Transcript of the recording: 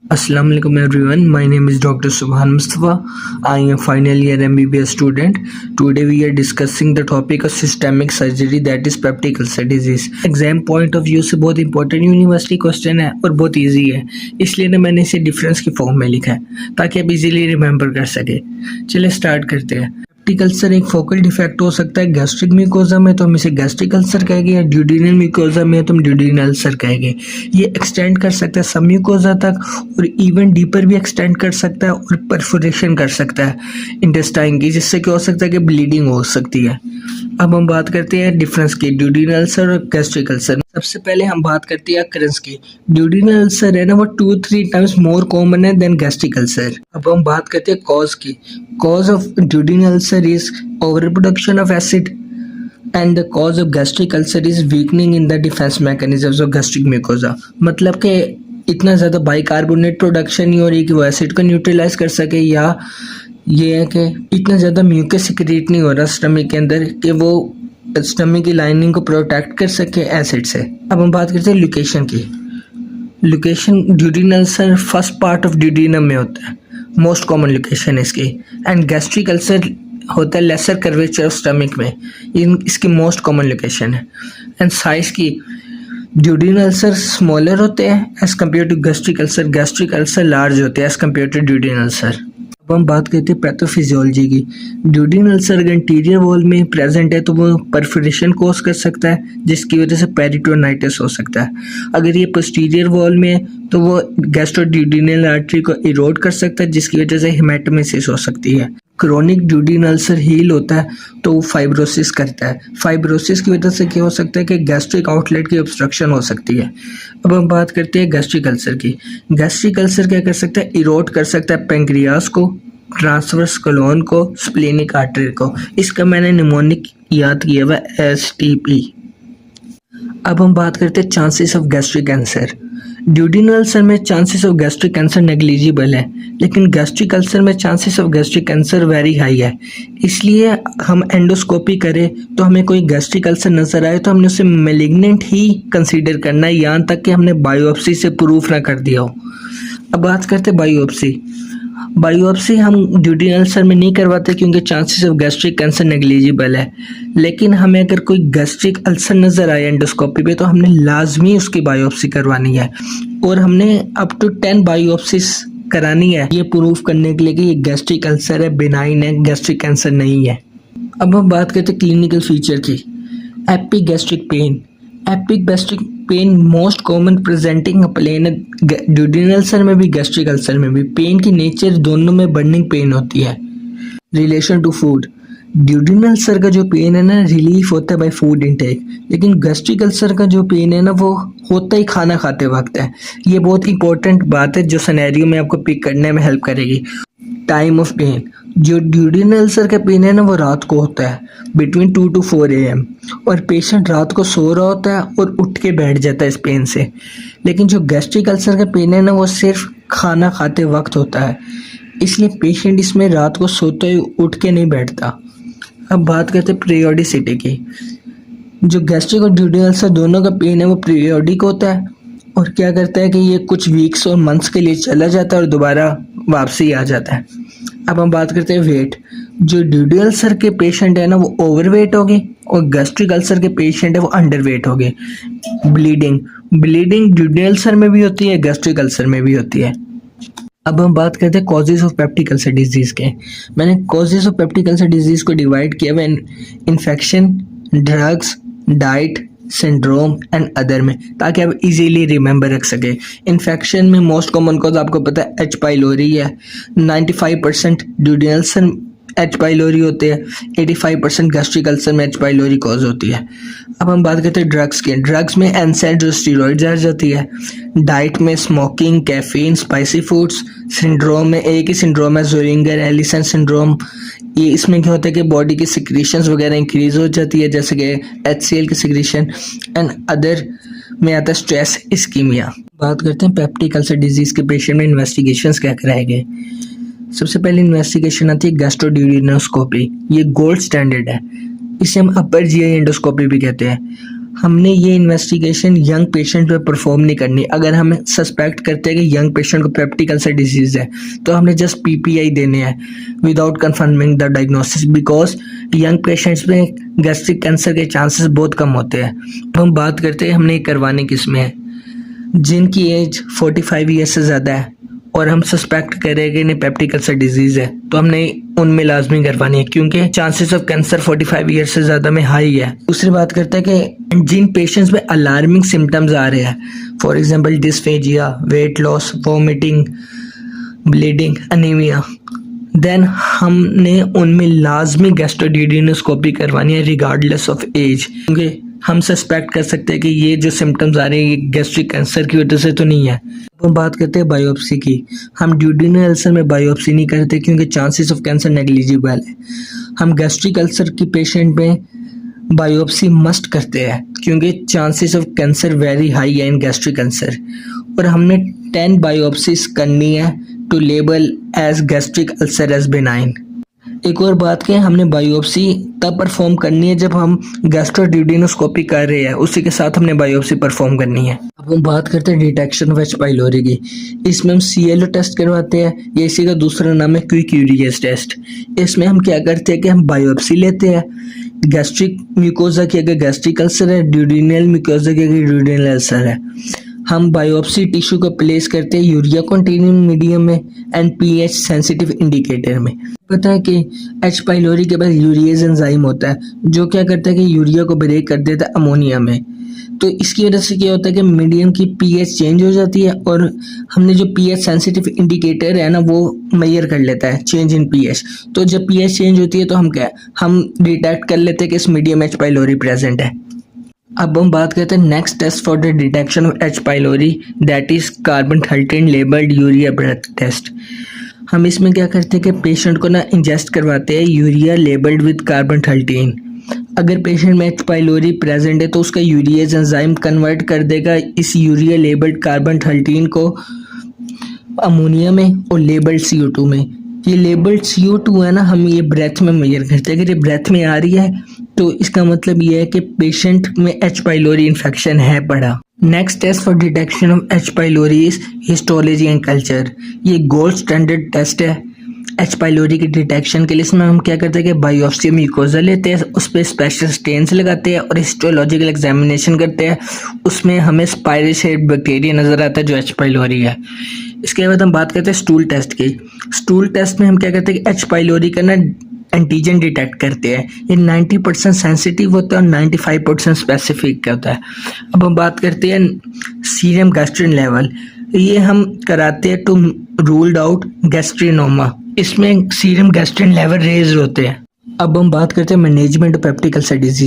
Assalamu alaikum everyone. My name is Dr. Subhan Mustafa. I am final year MBBS student. Today we are discussing the topic of systemic surgery, that is peptic ulcer disease. Exam point of view से बहुत important university question है और बहुत easy है, इसलिए ना मैंने इसे डिफरेंस की फॉर्म में लिखा है ताकि आप इजीली रिमेंबर कर सके। चलिए स्टार्ट करते हैं। पेप्टिक अल्सर एक फोकल डिफेक्ट हो सकता है गैस्ट्रिक म्यूकोजा में, तो हम इसे गैस्ट्रिक अल्सर कहेंगे, या ड्यूडिनल म्यूकोजा में तो हम ड्यूडिनल अल्सर कहेंगे। ये एक्सटेंड कर सकता है सब म्यूकोजा तक और इवन डीपर भी एक्सटेंड कर सकता है और परफोरेशन कर सकता है इंटेस्टाइन की, जिससे क्या हो सकता है कि ब्लीडिंग हो सकती है। अब हम बात करते हैं डिफरेंस की, ड्यूडिनल अल्सर और गैस्ट्रिक अल्सर। सबसे पहले हम बात करते हैं अकरेंस की। ड्यूडिनल अल्सर है ना वो 2-3 टाइम्स मोर कॉमन है देन गैस्ट्रिक अल्सर। अब हम बात करते हैं कॉज की। Cause of duodenal ulcer is over production of acid and the cause of gastric ulcer is weakening in the defence mechanisms of gastric mucosa. मतलब कि इतना ज़्यादा बाइकार्बोनेट प्रोडक्शन नहीं हो रही कि वो एसिड को न्यूट्रलाइज कर सके, या ये है कि इतना ज़्यादा म्यूकस सिक्रीट नहीं हो रहा स्टमक के अंदर कि वो स्टमक की लाइनिंग को प्रोटेक्ट कर सके एसिड से। अब हम बात करते हैं लोकेशन की। Location duodenal ulcer first part of duodenum में होता है, मोस्ट कॉमन लोकेशन है इसकी। एंड गैस्ट्रिक अल्सर होता है लेसर कर्वेचर ऑफ स्टमक में, इसकी मोस्ट कॉमन लोकेशन है। एंड साइज की, ड्यूडिनल अल्सर स्मॉलर होते हैं as compare to gastric ulcer large होते हैं as compare to duodenal ulcer. अब हम बात करते हैं पैथोफिजियोलॉजी की। ड्यूडिनल अल्सर अगर इंटीरियर वॉल में प्रेजेंट है तो वो परफोरेशन कोज कर सकता है, जिसकी वजह से पेरिटोनाइटिस हो सकता है। अगर ये पोस्टीरियर वॉल में है तो वो गैस्ट्रोड्यूडिनल आर्टरी को इरोड कर सकता है, जिसकी वजह से हेमेटोमेसिस हो सकती है। क्रोनिक ड्यूडिनल अल्सर हील होता है तो वो फाइब्रोसिस करता है। फाइब्रोसिस की वजह से क्या हो सकता है कि गैस्ट्रिक आउटलेट की ऑब्स्ट्रक्शन हो सकती है। अब हम बात करते हैं गैस्ट्रिक अल्सर की। गैस्ट्रिक अल्सर क्या कर सकता है, इरोड कर सकता है पेंक्रियास को, ट्रांसवर्स कोलोन को, स्प्लेनिक आर्टरी को। इसका मैंने निमोनिक याद किया हुआ STP। अब हम बात करते हैं chances of gastric cancer. Duodenal ulcer में chances of gastric cancer negligible है, लेकिन गैस्ट्रिक अल्सर में chances of gastric cancer very high है। इसलिए हम एंडोस्कोपी करें तो हमें कोई गैस्ट्रिक अल्सर नजर आए तो हमने उसे मैलिग्नेंट ही कंसीडर करना है, यहाँ तक कि हमने बायोप्सी से प्रूफ ना कर दिया हो। अब बात करते हैं बायोप्सी। बायोप्सी हम ड्यूडिनल अल्सर में नहीं करवाते क्योंकि chances of gastric cancer negligible है, लेकिन हमें अगर कोई गैस्ट्रिक अल्सर नज़र आए एंडोस्कोपी पे तो हमने लाजमी उसकी बायोप्सी करवानी है, और हमने अप टू 10 बायोप्सीज करानी है ये प्रूफ करने के लिए कि ये गैस्ट्रिक अल्सर है, बिनाइन है, गैस्ट्रिक कैंसर नहीं है। अब हम बात करते हैं क्लिनिकल फीचर की। Epigastric pain. Epigastric pain most common presenting plain है ड्यूडिनल अल्सर में भी, गैस्ट्रिक अल्सर में भी। पेन की नेचर दोनों में बर्निंग पेन होती है। Relation to food. Duodenal ulcer का जो पेन है ना रिलीफ होता है बाय फूड इनटेक, लेकिन गैस्ट्रिक अल्सर का जो पेन है ना वो होता ही खाना खाते वक्त है। ये बहुत इंपॉर्टेंट बात है जो सिनेरियो में आपको पिक करने में हेल्प करेगी। Time of pain. जो ड्यूडिनल अल्सर का पेन है ना वो रात को होता है बिटवीन 2 to 4 AM, और पेशेंट रात को सो रहा होता है और उठ के बैठ जाता है इस पेन से। लेकिन जो गैस्ट्रिक अल्सर का पेन है ना वो सिर्फ खाना खाते वक्त होता है, इसलिए पेशेंट इसमें रात को सोते ही उठ के नहीं बैठता। अब बात करते हैं पीरियोडिसिटी की। जो गैस्ट्रिक और ड्यूडिनल अल्सर दोनों का पेन है वो पीरियोडिक होता है, और क्या करता है कि ये कुछ वीक्स और मंथ्स के लिए चला जाता है और दोबारा वापसी आ जाता है। अब हम बात करते हैं वेट। जो ड्यूडिनल अल्सर के पेशेंट है ना वो ओवरवेट होंगे, और गैस्ट्रिक अल्सर के पेशेंट है वो अंडरवेट होंगे। ब्लीडिंग ड्यूडिनल अल्सर में भी होती है, गैस्ट्रिक अल्सर में भी होती है। अब हम बात करते हैं causes of peptic ulcer disease के। मैंने causes of peptic ulcer disease को डिवाइड किया हुआ infection, drugs, diet, syndrome and other में, ताकि आप इजीली रिमेंबर रख सके। इन्फेक्शन में मोस्ट कॉमन कॉज आपको पता है H. पाइलोरी है। 95% ड्यूडिनल अल्सर H. पाइलोरी होते हैं, 85% गैस्ट्रिक अल्सर में H. पाइलोरी कॉज होती है। अब हम बात करते हैं ड्रग्स की। ड्रग्स में NSAID जो स्टीरॉइड्स आ जाती है। डाइट में smoking, caffeine, spicy foods. Syndrome में एक ही सिंड्रोम है ज़ोरिंगर एलिसन सिंड्रोम। ये इसमें क्या होता है कि बॉडी की सिक्रीशंस वगैरह इंक्रीज हो जाती है, जैसे कि HCl की सिक्रीशन। एंड अदर में आता है स्ट्रेस इस्कीमिया। बात करते हैं पेप्टिक अल्सर डिजीज के पेशेंट में इन्वेस्टिगेशंस क्या कराए गए। सबसे पहले इन्वेस्टिगेशन आती है गैस्ट्रोड्यूडिनोस्कोपी। ये गोल्ड स्टैंडर्ड है, इसे हम अपर जीआई एंडोस्कोपी भी कहते हैं। हमने ये इन्वेस्टिगेशन यंग पेशेंट पे परफॉर्म नहीं करनी। अगर हम सस्पेक्ट करते हैं कि यंग पेशेंट को पेप्टिक अल्सर डिजीज़ है तो हमने जस्ट पीपीआई देने हैं without confirming the diagnosis, because young patients में गैस्ट्रिक कैंसर के चांसेस बहुत कम होते हैं। तो हम बात करते हैं हमने करवाने किस में है, जिनकी एज 45 ईयर से ज़्यादा है और हम सस्पेक्ट करें कि इन्हें पेप्टिक अल्सर डिजीज़ है तो हमने उनमें लाजमी करवानी है, क्योंकि चांसेस ऑफ कैंसर 45 ईयर से ज़्यादा में हाई है। दूसरी बात करते हैं कि जिन पेशेंट्स में अलार्मिंग सिम्टम्स आ रहे हैं, for example dysphagia, weight loss, vomiting, bleeding, anaemia, then हमने उनमें लाजमी गैस्ट्रोड्यूडेनोस्कोपी करवानी है रिगार्डलेस ऑफ एज, क्योंकि हम सस्पेक्ट कर सकते हैं कि ये जो सिम्टम्स आ रहे हैं ये गैस्ट्रिक कैंसर की वजह से तो नहीं है। हम बात करते हैं बायोप्सी की। हम ड्यूडेनल अल्सर में बायोप्सी नहीं करते क्योंकि चांसेस ऑफ कैंसर नेग्लिजिबल है। हम गैस्ट्रिक अल्सर की पेशेंट में बायोप्सी मस्ट करते हैं क्योंकि chances of cancer very high है इन गैस्ट्रिक कैंसर, और हमने 10 बायोप्सीज करनी है to label as gastric ulcer as benign. एक और बात कहें, हमने बायोप्सी तब परफॉर्म करनी है जब हम गैस्ट्रोड्यूडेनोस्कोपी कर रहे हैं, उसी के साथ हमने बायोप्सी परफॉर्म करनी है। अब हम बात करते हैं डिटेक्शन ऑफ एच पाइलोरी की। इसमें हम CLO टेस्ट करवाते हैं, ये इसी का दूसरा नाम है क्विक यूरियस टेस्ट। इसमें हम क्या करते हैं कि हम बायोप्सी लेते हैं गैस्ट्रिक म्यूकोजा की, अगर गैस्ट्रिक अल्सर है, ड्यूडेनल म्यूकोजा की अगर ड्यूडेनल अल्सर है। हम बायोप्सी टिश्यू को प्लेस करते हैं यूरिया कंटेनिंग मीडियम में एंड pH सेंसिटिव इंडिकेटर में। पता है कि एच पाइलोरी के पास यूरिएज एंजाइम होता है जो क्या करता है कि यूरिया को ब्रेक कर देता है अमोनिया में। तो इसकी वजह से क्या होता है कि मीडियम की pH चेंज हो जाती है और हमने जो pH सेंसिटिव इंडिकेटर है ना वो मेजर कर लेता है चेंज इन pH। तो जब pH चेंज होती है तो हम डिटेक्ट कर लेते हैं कि इस मीडियम एच पाइलोरी प्रेजेंट है। अब हम बात करते हैं next test for the detection of H pylori, that is carbon thirteen labelled urea breath test. हम इसमें क्या करते हैं कि पेशेंट को ना इंजेस्ट करवाते हैं यूरिया लेबल्ड विद कार्बन-13। अगर पेशेंट में एच पाइलोरी प्रेजेंट है तो उसका यूरिएज एंजाइम कन्वर्ट कर देगा इस यूरिया लेबल्ड कार्बन-13 को अमोनिया में और लेबल्ड CO2 में। ये लेबल्ड CO2 है ना, हम ये ब्रेथ में मेजर करते हैं। अगर ये ब्रेथ में आ रही है तो इसका मतलब ये है कि पेशेंट में एच पाइलोरी इन्फेक्शन है पड़ा। Next test for detection of H pylori is histology and culture. ये गोल्ड स्टैंडर्ड टेस्ट है एच पाइलोरी की डिटेक्शन के लिए। इसमें हम क्या करते हैं कि बायोप्सी म्यूकोजा लेते हैं, उस पर स्पेशल स्टेन्स लगाते हैं और हिस्टोलॉजिकल एग्जामिनेशन करते हैं। उसमें हमें स्पाइरस हेड बैक्टीरिया नज़र आता है जो एच पाइलोरी है। इसके बाद हम बात करते हैं स्टूल टेस्ट की। स्टूल टेस्ट में हम क्या करते हैं कि एच पाइलोरी का ना एंटीजन डिटेक्ट करते हैं। ये 90% सेंसिटिव होता है और 95% स्पेसिफिक होता है। अब हम बात करते हैं सीरम गैस्ट्रिन लेवल। ये हम कराते हैं टू रूल्ड आउट गैस्ट्रिनोमा। इसमें सीरम गैस्ट्रिन लेवल रेज होते हैं। अब हम बात करते हैं management of peptic ulcer disease.